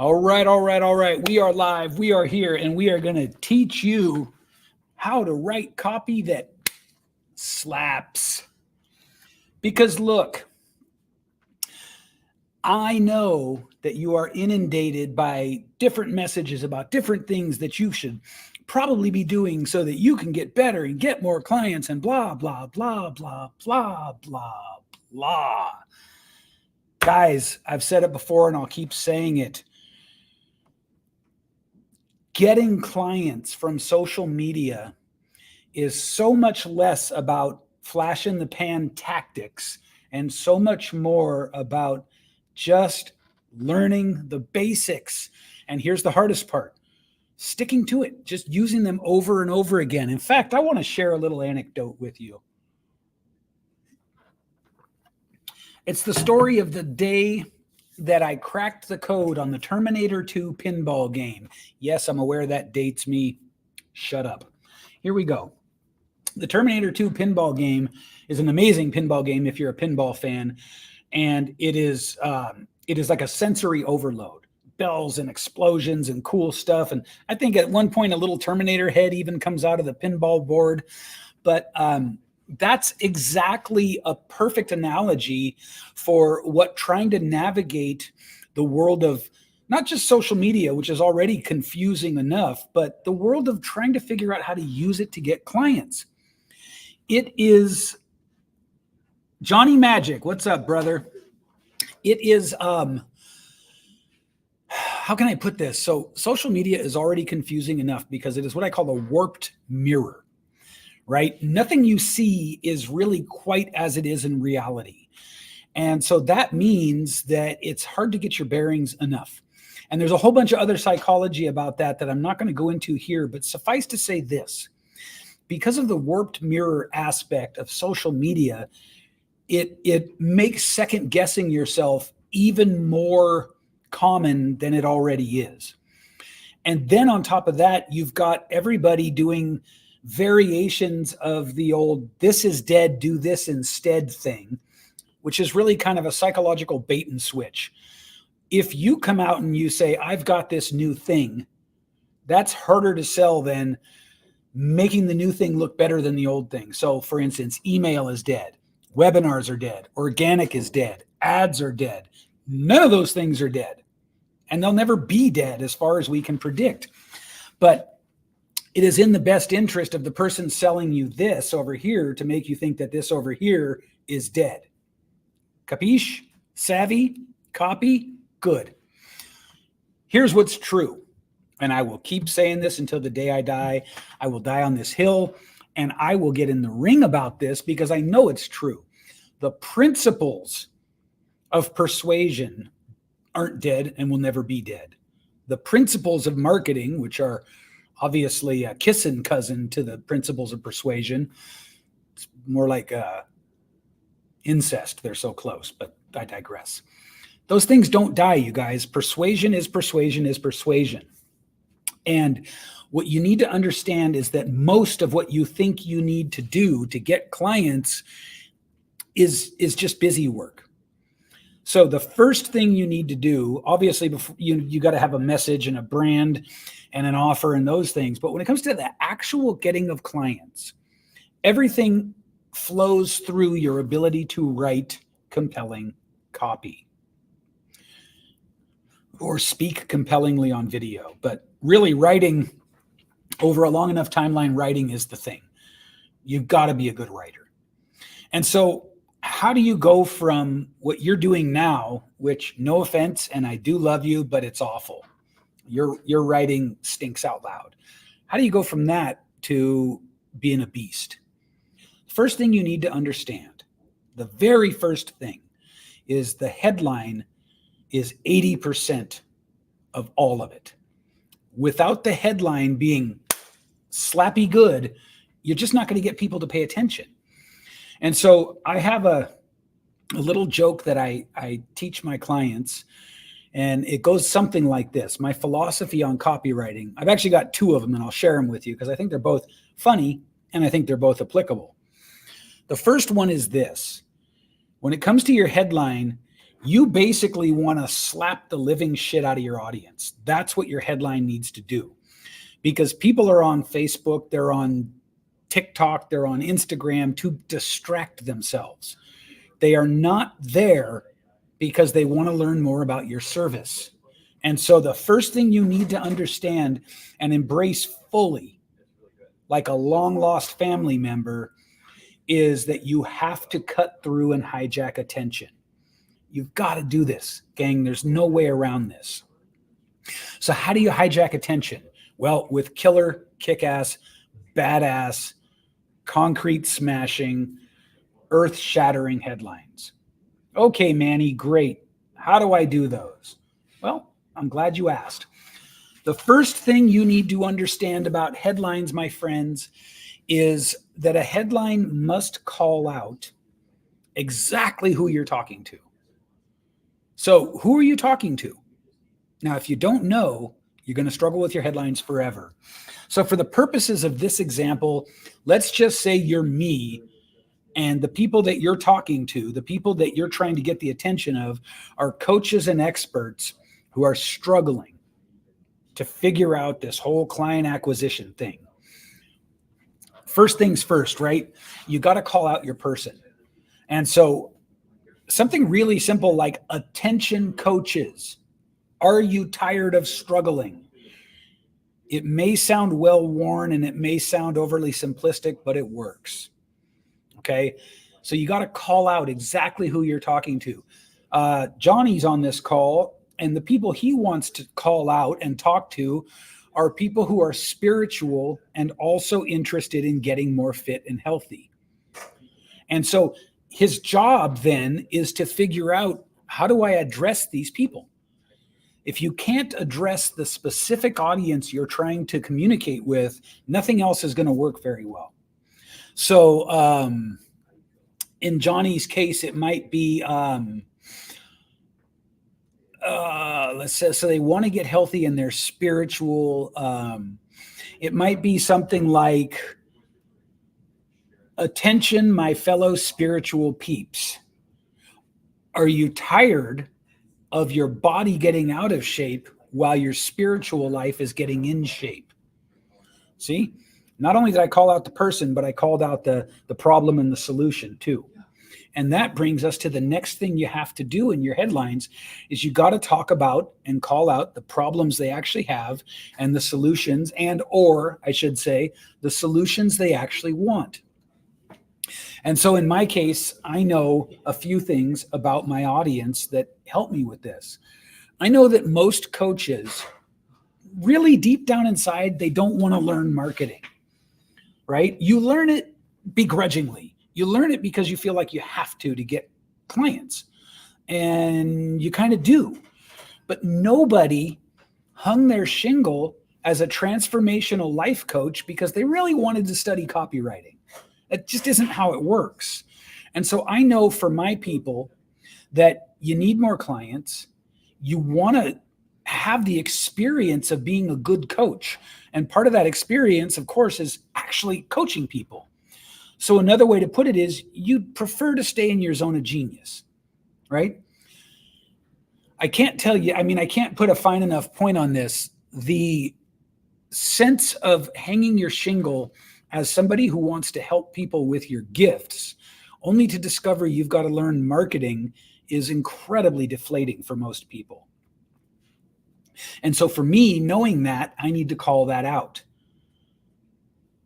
All right, all right, all right. We are live. We are here, and we are going to teach you how to write copy that slaps. Because look, I know that you are inundated by different messages about different things that you should probably be doing so that you can get better and get more clients and blah, blah, blah, blah, blah, blah, blah. Guys, I've said it before and I'll keep saying it. Getting clients from social media is so much less about flash in the pan tactics and so much more about just learning the basics. And here's the hardest part: sticking to it, just using them over and over again. In fact, I want to share a little anecdote with you. It's the story of the day that I cracked the code on the Terminator 2 pinball game. Yes, I'm aware that dates me. Shut up. Here we go. The Terminator 2 pinball game is an amazing pinball game if you're a pinball fan, and it is like a sensory overload. Bells and explosions and cool stuff. And I think at one point a little Terminator head even comes out of the pinball board. But that's exactly a perfect analogy for what trying to navigate the world of not just social media, which is already confusing enough, but the world of trying to figure out how to use it to get clients. It is Johnny Magic. What's up, brother? It is, how can I put this? So social media is already confusing enough because it is what I call a warped mirror. Right? Nothing you see is really quite as it is in reality. And so that means that it's hard to get your bearings enough. And there's a whole bunch of other psychology about that I'm not going to go into here, but suffice to say this: because of the warped mirror aspect of social media, it makes second guessing yourself even more common than it already is. And then on top of that, you've got everybody doing variations of the old "this is dead, do this instead" thing, which is really kind of a psychological bait and switch. If you come out and you say, "I've got this new thing," that's harder to sell than making the new thing look better than the old thing. So for instance, email is dead, webinars are dead, organic is dead, ads are dead. None of those things are dead, and they'll never be dead as far as we can predict. But it is in the best interest of the person selling you this over here to make you think that this over here is dead. Capiche? Savvy? Copy? Good. Here's what's true. And I will keep saying this until the day I die. I will die on this hill, and I will get in the ring about this because I know it's true. The principles of persuasion aren't dead and will never be dead. The principles of marketing, which are obviously a kissing cousin to the principles of persuasion. It's more like incest. They're so close, but I digress. Those things don't die, you guys. Persuasion is persuasion is persuasion. And what you need to understand is that most of what you think you need to do to get clients is just busy work. So the first thing you need to do, obviously, before you got to have a message and a brand and an offer and those things. But when it comes to the actual getting of clients, everything flows through your ability to write compelling copy or speak compellingly on video. But really, writing over a long enough timeline, writing is the thing. You've got to be a good writer. And so how do you go from what you're doing now, which, no offense, and I do love you, but it's awful. Your writing stinks out loud. How do you go from that to being a beast? First thing you need to understand, the very first thing, is the headline is 80% of all of it. Without the headline being slappy good, you're just not going to get people to pay attention. And so I have a little joke that I teach my clients, and it goes something like this. My philosophy on copywriting, I've actually got two of them, and I'll share them with you because I think they're both funny and I think they're both applicable. The first one is this: when it comes to your headline, You basically want to slap the living shit out of your audience. That's what your headline needs to do, because people are on Facebook, they're on TikTok, they're on Instagram to distract themselves. They are not there because they want to learn more about your service. And so the first thing you need to understand and embrace fully, like a long lost family member, is that you have to cut through and hijack attention. You've got to do this, gang. There's no way around this. So how do you hijack attention? Well, with killer, kick-ass, badass, concrete smashing, earth-shattering headlines. Okay, Manny, great. How do I do those? Well, I'm glad you asked. The first thing you need to understand about headlines, my friends, is that a headline must call out exactly who you're talking to. So who are you talking to? Now, if you don't know, you're going to struggle with your headlines forever. So for the purposes of this example, let's just say you're me, and the people that you're talking to, the people that you're trying to get the attention of, are coaches and experts who are struggling to figure out this whole client acquisition thing. First things first, right? You got to call out your person. And so something really simple like attention coaches. Are you tired of struggling? It may sound well worn and it may sound overly simplistic, but it works. Okay. So you got to call out exactly who you're talking to. Johnny's on this call, and the people he wants to call out and talk to are people who are spiritual and also interested in getting more fit and healthy. And so his job then is to figure out, how do I address these people? If you can't address the specific audience you're trying to communicate with, nothing else is going to work very well. So in Johnny's case, it might be, let's say, so they want to get healthy and they're spiritual. It might be something like, attention, my fellow spiritual peeps. Are you tired of your body getting out of shape while your spiritual life is getting in shape? See, not only did I call out the person, but I called out the problem and the solution too. And that brings us to the next thing you have to do in your headlines is you got to talk about and call out the problems they actually have and the solutions, and, or I should say, the solutions they actually want. And so in my case, I know a few things about my audience that help me with this. I know that most coaches, really deep down inside, they don't want to learn marketing, right? You learn it begrudgingly. You learn it because you feel like you have to get clients, and you kind of do. But nobody hung their shingle as a transformational life coach because they really wanted to study copywriting. It just isn't how it works. And so I know for my people that you need more clients. You want to have the experience of being a good coach. And part of that experience, of course, is actually coaching people. So another way to put it is you'd prefer to stay in your zone of genius, right? I can't tell you, I can't put a fine enough point on this. The sense of hanging your shingle as somebody who wants to help people with your gifts, only to discover you've got to learn marketing, is incredibly deflating for most people. And so for me, knowing that, I need to call that out.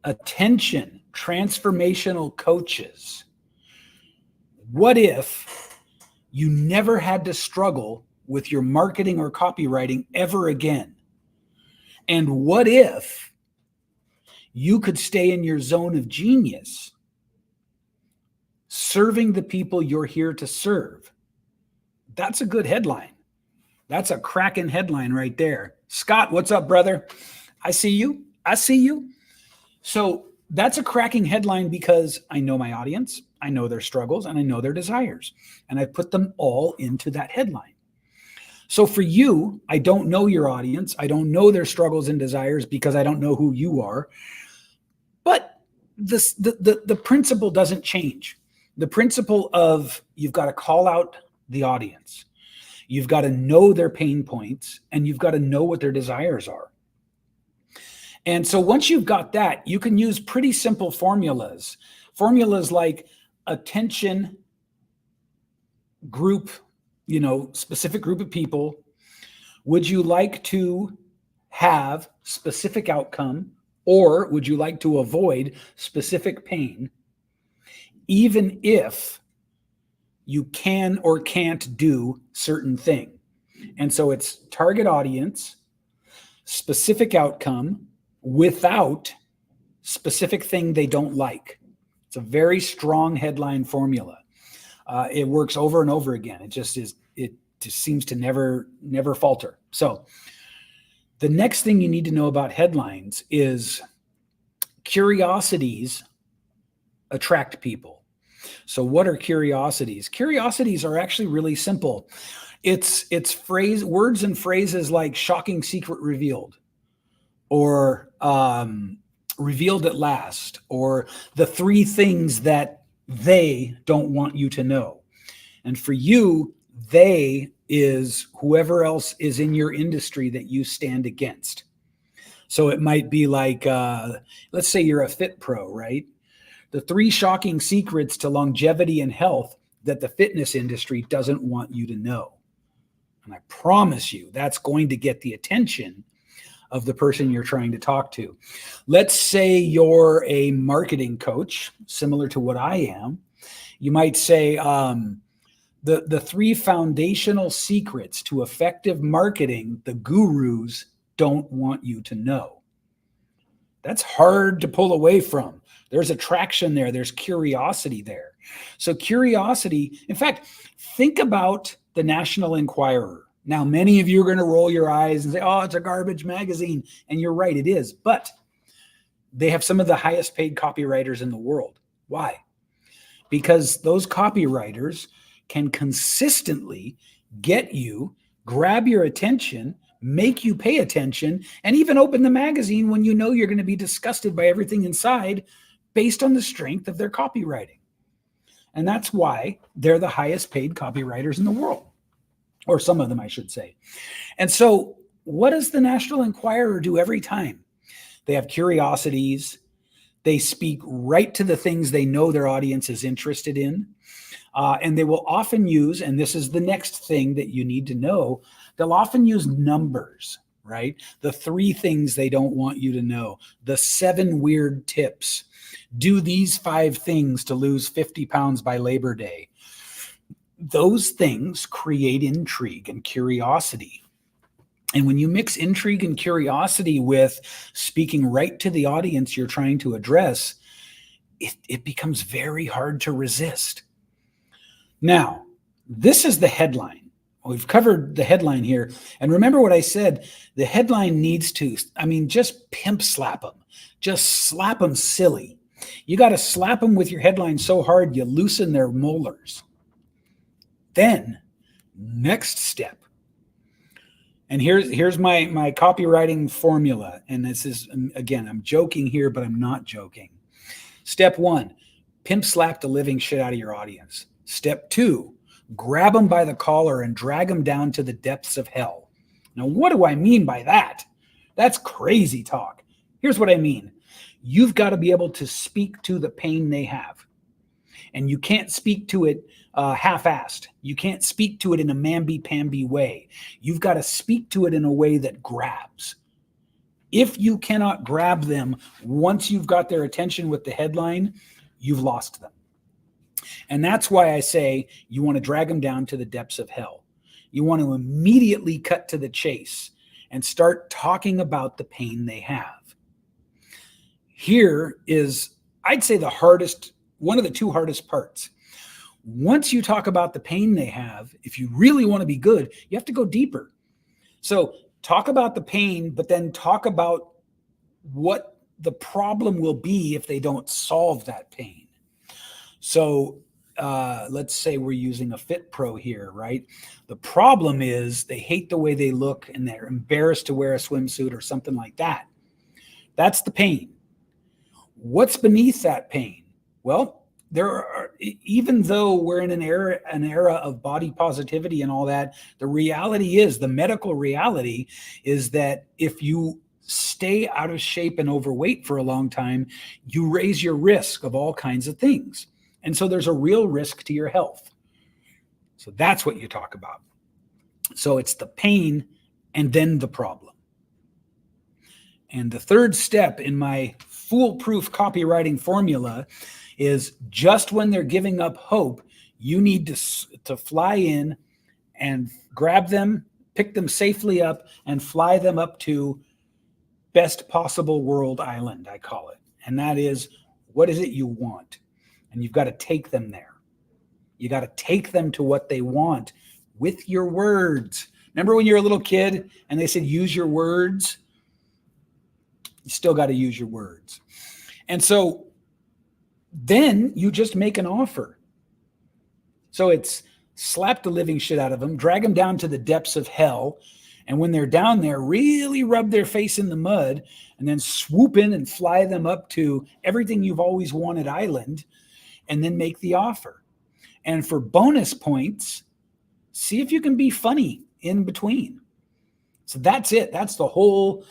Attention, transformational coaches. What if you never had to struggle with your marketing or copywriting ever again? And what if you could stay in your zone of genius, serving the people you're here to serve? That's a good headline. That's a cracking headline right there. Scott, what's up, brother? I see you. So that's a cracking headline because I know my audience, I know their struggles, and I know their desires. And I put them all into that headline. So for you, I don't know your audience. I don't know their struggles and desires because I don't know who you are. But the principle doesn't change. The principle of you've got to call out the audience. You've got to know their pain points, and you've got to know what their desires are. And so once you've got that, you can use pretty simple formulas. Formulas like attention, group, specific group of people. Would you like to have specific outcome, or would you like to avoid specific pain, even if you can or can't do certain thing? And so it's target audience, specific outcome, without specific thing they don't like. It's a very strong headline formula. It works over and over again. It just seems to never falter. So the next thing you need to know about headlines is curiosities attract people. So what are curiosities? Curiosities are actually really simple. It's words and phrases like shocking secret revealed, or revealed at last, or the 3 things that they don't want you to know. And for you, they is whoever else is in your industry that you stand against. So it might be like, let's say you're a fit pro, right? The 3 shocking secrets to longevity and health that the fitness industry doesn't want you to know. And I promise you, that's going to get the attention of the person you're trying to talk to. Let's say you're a marketing coach, similar to what I am. You might say, the 3 foundational secrets to effective marketing the gurus don't want you to know. That's hard to pull away from. There's attraction there. There's curiosity there. So curiosity, in fact, think about the National Enquirer. Now, many of you are going to roll your eyes and say, oh, it's a garbage magazine. And you're right, it is. But they have some of the highest paid copywriters in the world. Why? Because those copywriters can consistently get you, grab your attention, make you pay attention, and even open the magazine when you know you're going to be disgusted by everything inside based on the strength of their copywriting. And that's why they're the highest paid copywriters in the world, or some of them, I should say. And so what does the National Enquirer do every time? They have curiosities. They speak right to the things they know their audience is interested in. And they will often use, and this is the next thing that you need to know, they'll often use numbers, right? The 3 things they don't want you to know, the 7 weird tips. Do these 5 things to lose 50 pounds by Labor Day. Those things create intrigue and curiosity. And when you mix intrigue and curiosity with speaking right to the audience you're trying to address, it becomes very hard to resist. Now, this is the headline. We've covered the headline here. And remember what I said, the headline needs to, just pimp slap them. Just slap them silly. You got to slap them with your headline so hard you loosen their molars. Then, next step. And here's my copywriting formula. And this is, again, I'm joking here, but I'm not joking. Step 1, pimp slap the living shit out of your audience. Step 2, grab them by the collar and drag them down to the depths of hell. Now, what do I mean by that? That's crazy talk. Here's what I mean. You've got to be able to speak to the pain they have. And you can't speak to it half-assed. You can't speak to it in a mamby-pamby way. You've got to speak to it in a way that grabs. If you cannot grab them once you've got their attention with the headline, you've lost them. And that's why I say you want to drag them down to the depths of hell. You want to immediately cut to the chase and start talking about the pain they have. Here is, I'd say, one of the 2 hardest parts. Once you talk about the pain they have, if you really want to be good, you have to go deeper. So talk about the pain, but then talk about what the problem will be if they don't solve that pain. So let's say we're using a Fit Pro here, right? The problem is they hate the way they look and they're embarrassed to wear a swimsuit or something like that. That's the pain. What's beneath that pain? Well, there are, even though we're in an era of body positivity and all that, the reality is, the medical reality is that if you stay out of shape and overweight for a long time, you raise your risk of all kinds of things. And so there's a real risk to your health. So that's what you talk about. So it's the pain and then the problem. And the third step in my foolproof copywriting formula is, just when they're giving up hope, you need to fly in and grab them, pick them safely up, and fly them up to best possible world island, I call it. And that is, what is it you want? And you've got to take them there. You got to take them to what they want with your words. Remember when you were a little kid and they said, use your words? You still got to use your words. And so then you just make an offer. So it's slap the living shit out of them, drag them down to the depths of hell. And when they're down there, really rub their face in the mud, and then swoop in and fly them up to everything you've always wanted island, and then make the offer. And for bonus points, see if you can be funny in between. So that's it. That's the whole.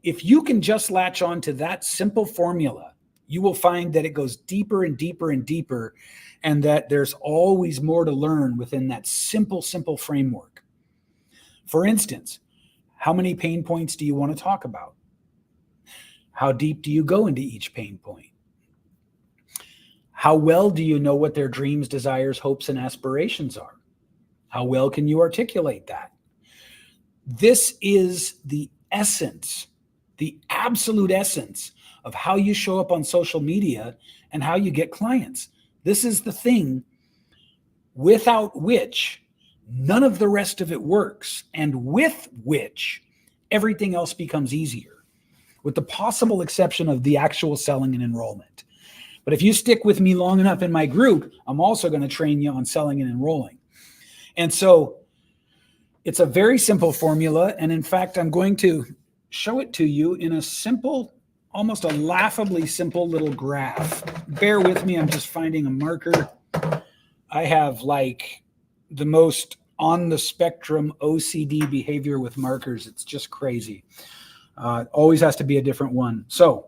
If you can just latch on to that simple formula, you will find that it goes deeper and deeper and deeper, and that there's always more to learn within that simple framework. For instance, how many pain points do you want to talk about? How deep do you go into each pain point? How well do you know what their dreams, desires, hopes, and aspirations are? How well can you articulate that? This is the essence, the absolute essence of how you show up on social media and how you get clients. This is the thing without which none of the rest of it works, and with which everything else becomes easier, with the possible exception of the actual selling and enrollment. But if you stick with me long enough in my group, I'm also going to train you on selling and enrolling. And so it's a very simple formula. And in fact, I'm going to show it to you in a simple, almost a laughably simple little graph. Bear with me. I'm just finding a marker. I have like the most on the spectrum OCD behavior with markers. It's just crazy. Always has to be a different one. So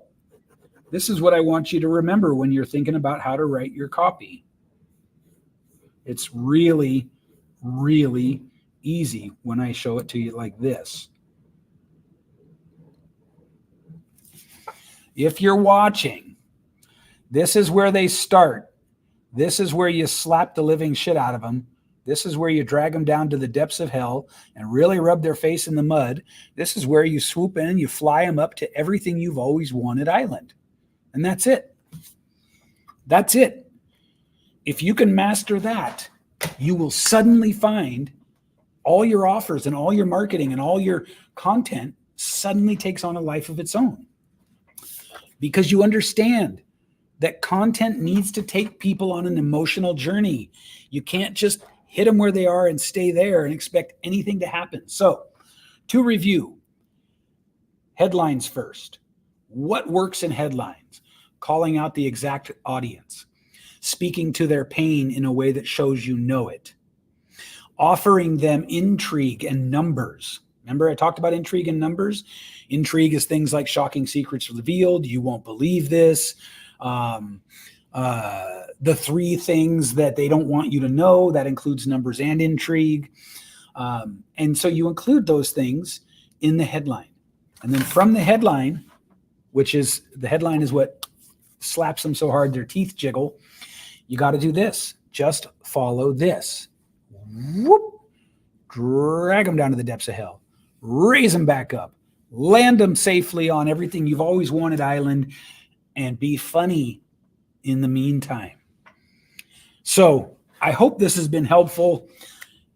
this is what I want you to remember when you're thinking about how to write your copy. It's really, really easy when I show it to you like this. If you're watching, this is where they start. This is where you slap the living shit out of them. This is where you drag them down to the depths of hell and really rub their face in the mud. This is where you swoop in and you fly them up to everything you've always wanted island. And that's it. That's it. If you can master that, you will suddenly find all your offers and all your marketing and all your content suddenly takes on a life of its own. Because you understand that content needs to take people on an emotional journey. You can't just hit them where they are and stay there and expect anything to happen. So, to review, headlines first. What works in headlines? Calling out the exact audience. Speaking to their pain in a way that shows you know it. Offering them intrigue and numbers. Remember I talked about intrigue and numbers? Intrigue is things like shocking secrets revealed. You won't believe this. The three things that they don't want you to know, that includes numbers and intrigue. And so you include those things in the headline. And then from the headline, which is, the headline is what slaps them so hard their teeth jiggle, you got to do this. Just follow this. Whoop. Drag them down to the depths of hell. Raise them back up. Land them safely on everything you've always wanted island, and be funny in the meantime. So I hope this has been helpful.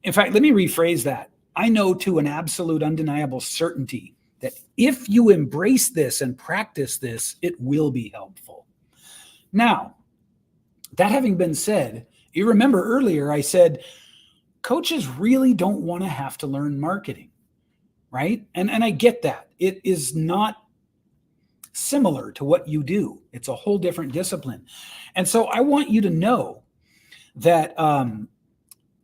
In fact, let me rephrase that. I know to an absolute undeniable certainty that if you embrace this and practice this, it will be helpful. Now, that having been said, you remember earlier I said, coaches really don't want to have to learn marketing, right? And I get that. It is not similar to what you do. It's a whole different discipline. And so I want you to know that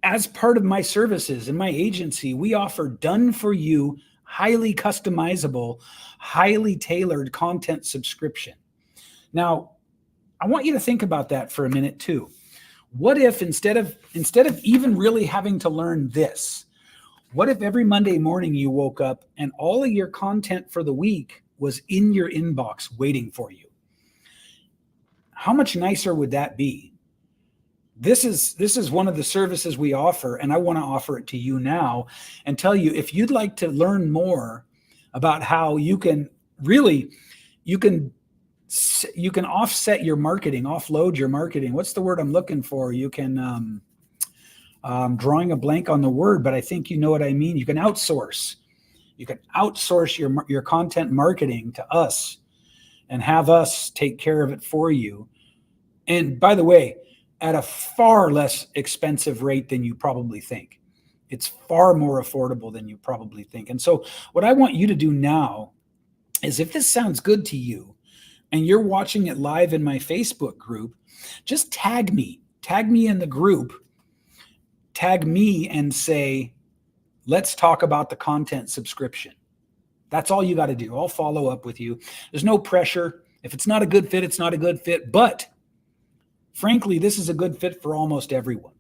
as part of my services in my agency, we offer done for you, highly customizable, highly tailored content subscription. Now, I want you to think about that for a minute too. What if instead of even really having to learn this, what if every Monday morning you woke up and all of your content for the week was in your inbox waiting for you? How much nicer would that be? This is one of the services we offer, and I want to offer it to you now and tell you, if you'd like to learn more about how you can offset your marketing, offload your marketing. What's the word I'm looking for? You can, drawing a blank on the word, but I think you know what I mean. You can outsource. You can outsource your content marketing to us and have us take care of it for you. And by the way, at a far less expensive rate than you probably think. It's far more affordable than you probably think. And so what I want you to do now is, if this sounds good to you and you're watching it live in my Facebook group, just tag me in the group, tag me and say, let's talk about the content subscription. That's all you got to do. I'll follow up with you. There's no pressure. If it's not a good fit, it's not a good fit. But frankly, this is a good fit for almost everyone.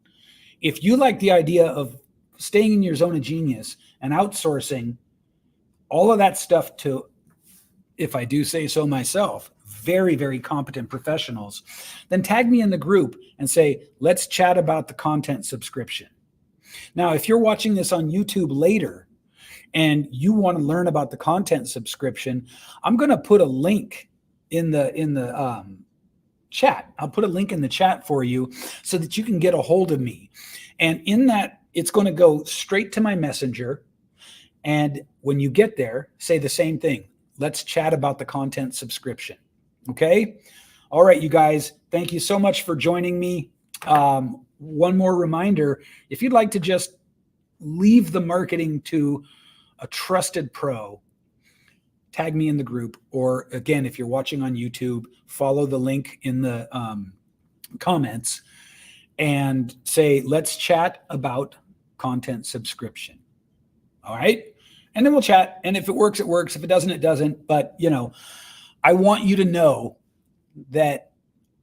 If you like the idea of staying in your zone of genius and outsourcing all of that stuff to, if I do say so myself, very, very competent professionals, then tag me in the group and say, let's chat about the content subscription. Now, if you're watching this on YouTube later and you want to learn about the content subscription, I'm going to put a link in the chat. I'll put a link in the chat for you so that you can get a hold of me. And in that, it's going to go straight to my messenger. And when you get there, say the same thing. Let's chat about the content subscription. Okay. All right, you guys, thank you so much for joining me. One more reminder, if you'd like to just leave the marketing to a trusted pro, tag me in the group. Or again, if you're watching on YouTube, follow the link in the comments and say, let's chat about content subscription. All right. And then we'll chat. And if it works, it works. If it doesn't, it doesn't. But, I want you to know that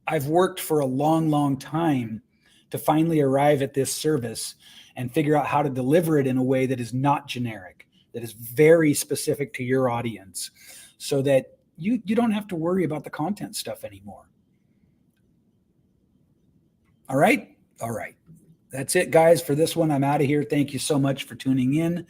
I've worked for a long, long time to finally arrive at this service and figure out how to deliver it in a way that is not generic, that is very specific to your audience, so that you don't have to worry about the content stuff anymore. All right. All right. That's it, guys, for this one. I'm out of here. Thank you so much for tuning in.